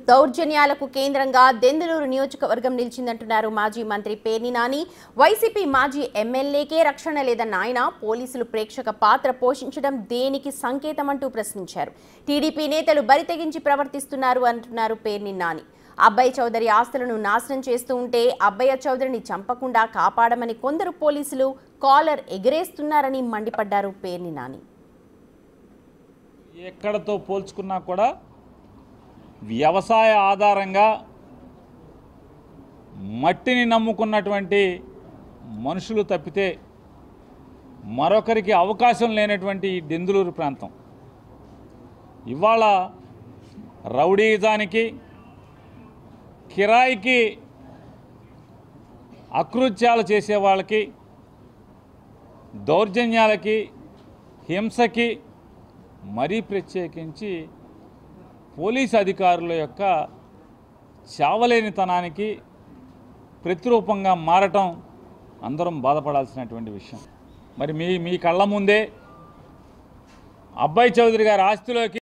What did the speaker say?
దౌర్జన్యాలకు కేంద్రంగా దెందులూరు నియోజకవర్గం నిలిచిందంటున్నారు మాజీ మంత్రి పేర్ని నాని. వైసీపీ మాజీ ఎమ్మెల్యేకే రక్షణ లేదన్న ఆయన పోలీసులు ప్రేక్షక పాత్ర పోషించడం దేనికి సంకేతమంటూ ప్రశ్నించారు. టీడీపీ నేతలు బరితెగించి ప్రవర్తిస్తున్నారు అంటున్నారు పేర్ని నాని. అబ్బాయి చౌదరి ఆస్తులను నాశనం చేస్తూ ఉంటే అబ్బయ్య చౌదరిని చంపకుండా కాపాడమని కొందరు పోలీసులు కాలర్ ఎగరేస్తున్నారని మండిపడ్డారు పేర్ని నాని. ఎక్కడతో పోల్చుకున్నా కూడా వ్యవసాయ ఆధారంగా మట్టిని నమ్ముకున్నటువంటి మనుషులు తప్పితే మరొకరికి అవకాశం లేనటువంటి ఈ దెందులూరు ప్రాంతం ఇవాళ రౌడీజానికి, కిరాయికి అకృత్యాలు చేసే వాళ్ళకి, దౌర్జన్యాలకి, హింసకి, మరీ ప్రత్యేకించి పోలీసు అధికారుల యొక్క చావలేనితనానికి ప్రతిరూపంగా మారటం అందరం బాధపడాల్సినటువంటి విషయం. మరి మీ కళ్ళ ముందే అబ్బాయి చౌదరి గారి ఆస్తిలోకి